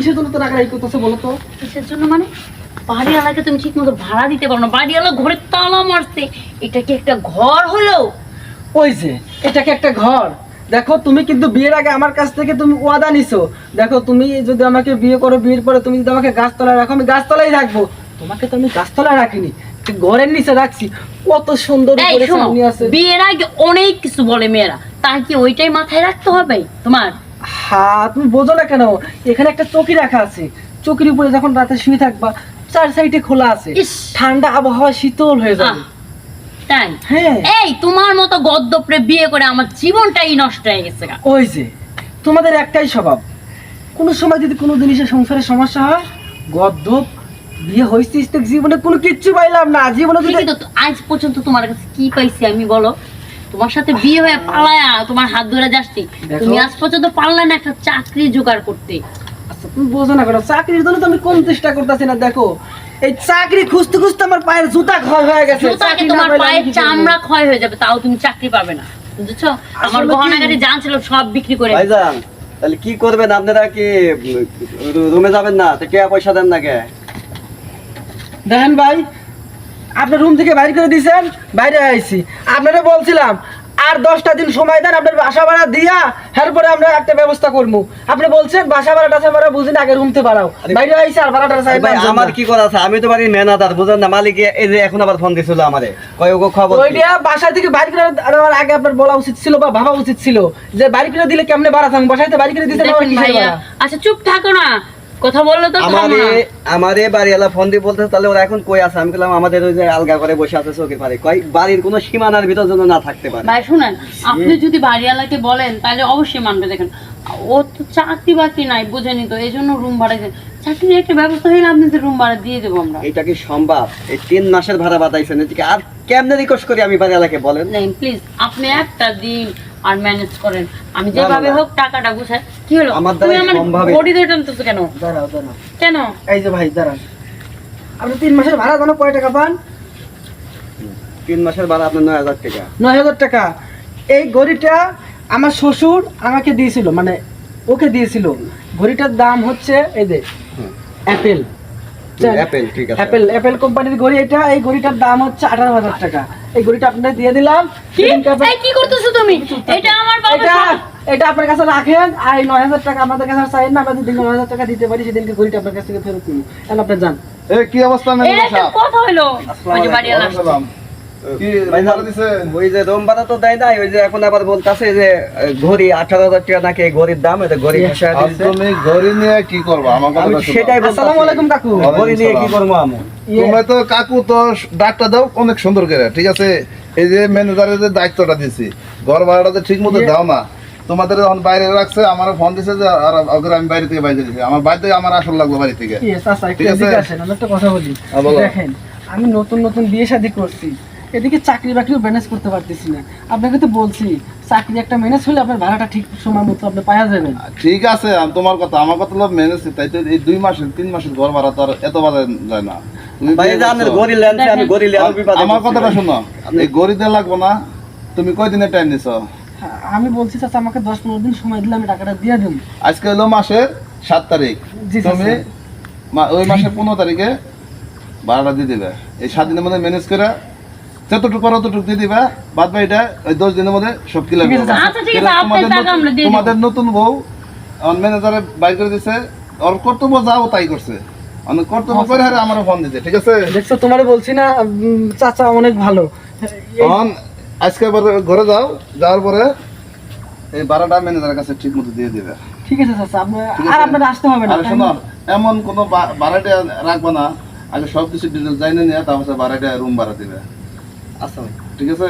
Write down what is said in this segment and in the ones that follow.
কিসের জন্য তো রাগারাগি করতেছে বলো তো? কিসের জন্য মানে? বাড়িওয়ালাকে তুমি ঠিক মতো ভাড়া দিতে পারো না, বাড়িওয়ালা ঘরে তালা মারছে। এটা কি একটা ঘর হলো? ওই যে এটাকে একটা ঘর। দেখো তুমি কিন্তু বিয়ের আগে আমার কাছ থেকে তুমি ওয়াদা নিছো। দেখো তুমি যদি আমাকে বিয়ে করো, বিয়ের পরে তুমি যদি আমাকে গাছতলায় রাখো, আমি গাছতলায় রাখবো। তোমাকে তো আমি গাছতলায় রাখিনি, ঘরের নিচে রাখছি। কত সুন্দর এই করে শোনো, সামনে আছে। বিয়ের আগে অনেক কিছু বলে মেয়েরা, তাই কি ওইটাই মাথায় রাখতে হবে তোমার? হ্যাঁ, তুমি বোঝো না কেন? এখানে একটা চৌকি রাখা আছে, চৌকির উপরে যখন রাতে শুয়ে থাকবা, চার সাইডে খোলা আছে, ইস। ঠান্ডা আবহাওয়া শীতল হয়ে যাবে। তাই? হ্যাঁ। এই তোমার মতো গদ্দপরে বিয়ে করে আমার জীবনটাই নষ্ট হয়ে গেছে গা। ওই যে তোমাদের একটাই স্বভাব, কোনো সময় যদি কোনো জিনিসের সংসারে সমস্যা হয়, গদ্দপ বিয়ে হয়েছিস তো জীবনে কোনো কিচ্ছু পাইলাম না জীবনে। যদি ঠিকই তো, আজ পর্যন্ত তোমার কাছে কি পাইছি আমি বলো? তোমার সাথে বিয়ে হয়ে পালায়া তোমার হাত ধরে যাচ্ছি, দেখো। তুমি আজ পর্যন্ত পারলে না একটা চাকরি জোগাড় করতে। আচ্ছা, তুমি বোঝো না কেন? চাকরির জন্য তো আমি কোন চেষ্টা করতেছি না। দেখো এই চাকরি খুঁজতে খুঁজতে আমার পায়ের জুতা ক্ষয় হয়ে গেছে। জুতাকে চাকরি না তোমার পাইলে আমি পায়ের কি করবো? চামড়া ক্ষয় হয়ে যাবে, তাও তুমি চাকরি পাবে না, বুঝছো? আমার আসলে কি- গহনাগাড়ি জান ছিল সব বিক্রি করে। ভাইজান তাহলে কি করবেন আপনারা? কি রুমে যাবেন না? তো কে পয়সা দেন না কে? দেখেন ভাই, আপনার রুম থেকে বাইরে করে দিয়েছেন, বাইরে আইছি। আপনারা বলছিলাম আর 10টা দিন সময় দেন, আপনার বাসা ভাড়া দিয়া এরপরে আমরা একটা ব্যবস্থা করবো। আপনি বলছেন বাসা ভাড়া টাসা ভাড়া বুঝি না, আগে রুম থেকে বাড়াও। বাইরে আইছি আর ভাড়াটা চাই। ভাই আমার কি করা আছে? আমি তো বাড়ির ম্যানেজার, বুঝেন না? মালিক এই যে এখন আবার ফোন দিছিল আমারে, কয় ওগো খবর কি? ওইটা বাসা থেকে বাইরে করে দেওয়ার আগে আপনার বলা উচিত ছিল বা ভাবা উচিত ছিল যে বাড়ি করে দিলে কেমনে বাড়াতাম। বাসাইতে বাড়ি করে দিতে দেখেন ভাইয়া, আচ্ছা চুপ থাকো না, কথা বললে তো থামো না। আমারে বাড়িওয়ালা ফোন দিয়ে বলতে, তাহলে ওরা এখন কই আছে? আমি বললাম আমাদের ওই যে আলগা করে বসে আছে চৌকির পারে। কয় বাড়ির কোনো সীমানার ভিতর যেন না থাকতে পারে। ভাই শুনেন, আপনি যদি বাড়িওয়ালাকে বলেন তাহলে অবশ্যই মানবে। দেখেন ও তো চাকরি বাকরি নাই, বুঝেনি তো, এই জন্য রুম ভাড়া দেন। চাকরির একটা ব্যবস্থা হলে আপনাদের রুম ভাড়া দিয়ে দেবো আমরা। এটা কি সম্ভব? এই 3 মাসের ভাড়া বাতাইছেন, এদিকে আর কেমনে রিকোয়েস্ট করি আমি বাড়িওয়ালাকে বলেন? প্লিজ আপনি একটা দিন আর ম্যানেজ করেন, আমি না, যেভাবে না, না। হোক টাকাটা গুছাই। কি হলো, আমার তুমি দ্বারা আমার সম্ভব। বডি ধরে টানতেছো কেন? দাঁড়াও দাঁড়াও, কেন? এই যে ভাই দাঁড়ান, আপনি 3 মাসের ভাড়া জানো কয় টাকা পান? 3 মাসের ভাড়া আপনার 9000 টাকা। 9000 টাকা। এই ঘড়িটা আমার শ্বশুর আমাকে দিয়েছিল, মানে ওকে দিয়েছিল। ঘড়িটার দাম হচ্ছে এই যে হুম। অ্যাপেল, অ্যাপেল, ঠিক আছে। অ্যাপেল কোম্পানির ঘড়ি এটা। এই ঘড়িটার দাম হচ্ছে 18,000 টাকা। এই ঘড়িটা আপনাদের দিয়ে দিলাম। কি সেদিনকে আপনার- এই কি করতেছো তুমি? এটা আমার বাবা। এটা এটা আপনার কাছে রাখেন, আর এই 9,000 টাকা আমাদের কাছে চাই না। আমরা যদি 9,000 টাকা দিতে পারি সেদিনকে ঘড়িটা আপনার কাছ থেকে ফেরত নিব। এখন আপনি যান। এ কি অবস্থা এটা ম্যানেজার একটা সাহেব? কথা হলো। আসসালামু ওই যে বাড়িওয়ালা আসছে। সালাম। কি ভাড়া দিছেন? ওই যে রুম ভাড়া তো দেয় নাই, ওই যে এখন আবার বলতাছে যে ঘড়ি 18,000 টাকা নাকি এই ঘড়ির দাম। এটা ঘড়ি ভাষা আর তুমি ঘড়ি নিয়ে কি করবা? আমার আমি কথা সেটাই শোনো। আসসালামু আলাইকুম কাকু। ঘড়ি নিয়ে কি করবো আমি? তুমি তো কাকু তো ডাকটা দাও অনেক সুন্দর করে, ঠিক আছে? এই যে ম্যানেজারের যে দায়িত্বটা দিছি, ঘর ভাড়াটা যে ঠিক মতো দাও না, তোমাদের যখন বাইরে রাখছে আমার ফোন দিছে যে আর ওকে আমি বাইরে থেকে বাইরে দিছি। আমার বাড়িতে আমার আসল লাগলো বাড়ি থেকে। কি চাচা একটু ঠিক আছে। এদিকে আসেন, আমি একটা কথা বলি। হ্যাঁ, বলো। দেখেন আমি নতুন নতুন বিয়ে শাদী করছি, এদিকে চাকরি বাকরিও ম্যানেজ করতে পারতেছি না। আপনাকে তো বলছি চাকরি একটা ম্যানেজ হলে আপনার ভাড়াটা ঠিক সময় মতো আপনি পাওয়া যাবেন। ঠিক আছে, আমি তোমার কথা, আমার কথা হলো মেনেজ। তাই তো এই 2 মাসের 3 মাসের ঘর ভাড়া তো আর এত বাজে যায় না। তুমি ভাই বিয়ে জানেন করছো। ঘড়ি লেনছে, আমি ঘড়ি লেন বিপদে আমার পড়ছি কথাটা ভাই। শোনো, এই গড়িতে লাগবো না। তুমি কয়দিনের টাইম নিছো? হ্যাঁ, আমি বলছি চাচা আমাকে 10-15 দিন সময় দিলে আমি টাকাটা দিয়ে দেবো। আজকে হলো মাসের 7 তারিখ। জি, তুমি ওই মাসের 15 তারিখে ভাড়াটা দিয়ে দিবে। এই 7 দিনের মধ্যে ম্যানেজ করে যতটুকু পারো ততটুকু দিয়ে দিবে। বাদ বাকিটা ওই 10 দিনের মধ্যে সব ক্লিয়ার ঠিক আছে, করবে। আচ্ছা ঠিক আছে, আপনার টাকা আমরা দিয়ে দেব। তোমাদের নতুন বউ আমার ম্যানেজারে বাইর করে দিছে, ওর কর্তব্য যাও তাই করছে। অনেক কর্তব্য করে হারে আমারও ফোন দিতে, ঠিক আছে? দেখছো তোমারে বলছি না, চাচা অনেক ভালো। তখন আজকে ঘরে যাও, যাওয়ার পরে এই ভাড়াটা ম্যানেজারের কাছে ঠিক মতো দিয়ে দিবে। ঠিক আছে চাচা, আপনি ঠিক আর আছে? আপনার আসতে হবে না। আর শোনো, এমন কোনো ভাড়াটা রাখবো না, আগে সব কিছু ডিটেল জানিয়ে নিয়ে তারপর ভাড়াটা রুম ভাড়া দিবে, আচ্ছা ভাই। ঠিক আছে?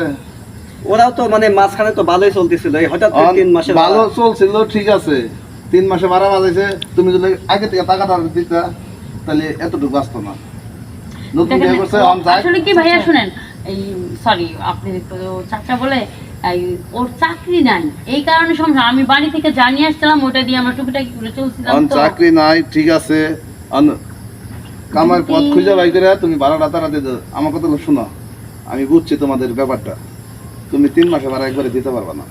ওরাও তো মানে মাঝখানে তো ভালোই চলতেছিল, এই হঠাৎ করে 3 মাসের ভালো ভাড়া। চলছিল, ঠিক আছে। 3 মাসে ভাড়া বাজাইছে, তুমি যদি আগে থেকে টাকাটা দিতা তাহলে এতটুকু বাঁচতো না। নতুন দেখেন, বিয়ে করছে, অন যাক। আসলে কি ভাইয়া শুনেন, এই সরি আপনি তো চাচা বলে, এই ওর চাকরি নাই এই কারণে সমস্যা। আমি বাড়ি থেকে জানিয়ে আসছিলাম, ওটা দিয়ে আমরা টুকিটাকি করে চলছিলাম অন তো। চাকরি নাই, ঠিক আছে। অন কামার পথ খুঁজে বাই করে তুমি ভাড়াটা তারা দিয়ে দাও। আমার কথা শোনো, আমি বুঝছি তোমাদের ব্যাপারটা। তুমি 3 মাসে ভাড়া একবারে দিতে পারবে না।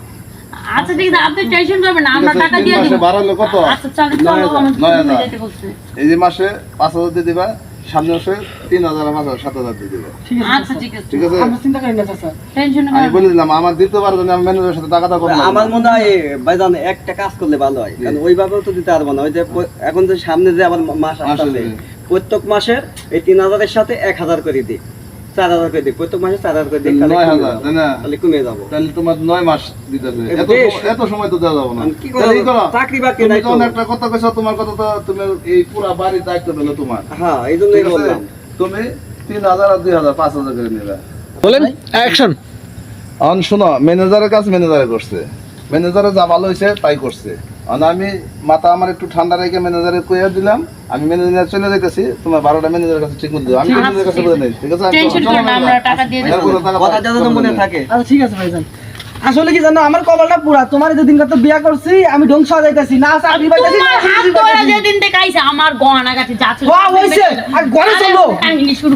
আচ্ছা ঠিক আছে, আপনি টেনশন করবেন না, আমরা ঠিক আছে, টাকা 3 দিয়ে মাসে দিব। বাড়ালে কত? আচ্ছা চলো চলো, 9,000 আমার 9,000 যেতে বলছে। এই যে মাসে 5,000 দিয়ে দিবা, সামনে মাসে 3,000 5,000 7,000 দিয়ে দিবা। ঠিক আছে আচ্ছা ঠিক আছে, ঠিক আছে? আমরা চিন্তা করি না চাচা। টেনশন আমি করবেন বলে দিলাম আমার দিতে পারবো না, আমি ম্যানেজারের সাথে টাকাটা কম লাগবে। আমার মনে হয় ভাইজান একটা কাজ করলে ভালো হয়, কারণ ওইভাবেও তো দিতে পারবো না। ওই যে এখন যে সামনে যে আবার মাস আসছে, প্রত্যেক মাসের এই 3,000-এর সাথে 1,000 করে দিই, 4,000 করে দিই, প্রত্যেক মাসে 4,000 করে দিই, তাহলে 9,000, তাই না? তাহলে কমে যাবো। তাহলে তোমার 9 মাস দিতে হবে। বেশ। এত সময় তো দেওয়া যাবে না। আমি কি তাহলে করবো? এই করো, চাকরি বাকরি তুমি নাই তো। যখন একটা কথা কইছো, তোমার কথা তো তুমি এই পুরো বাড়ির দায়িত্ব পেলো তোমার। হ্যাঁ, এই জন্যই ঠিক আছে? বললাম। তুমি 3,000 আর 2,000 5,000 করে নেবে। বলেন অ্যাকশন। অন শোনো, ম্যানেজারের কাজ ম্যানেজারে করছে, ম্যানেজারে যা ভালো হয়েছে তাই করছে। আমি মাথা আমার একটু ঠান্ডা রেখে ম্যানেজারে কইয়া দিলাম, আমি ম্যানেজার চলে যাইতেছি, তোমার 12টা ম্যানেজারের কাছে ঠিক মতো দিও। আমি আচ্ছা, ম্যানেজারের কাছে ঠিক বলে নেই, ঠিক আছে? টেনশন চলো, করবেন না, আমরা টাকা দিয়ে দেব। এরপরে টাকা কথা যাতে তো মনে থাকে। আচ্ছা ঠিক আছে ভাইজান। আসলে কি জানো, আমার কপালটা পুরা, তোমার যেদিন তো বিয়া করছি আমি ধ্বংস হয়ে যাইতাছি, না চাকরি পাইতাছি না তোমার হাত চাকরি ধরে পাইতাছি। যেদিন থেকে আইছে আমার গহনা গাছে যা ছিল হ্যাঁ, হইছে। আর ঘরে চলো। কাহিনী শুরু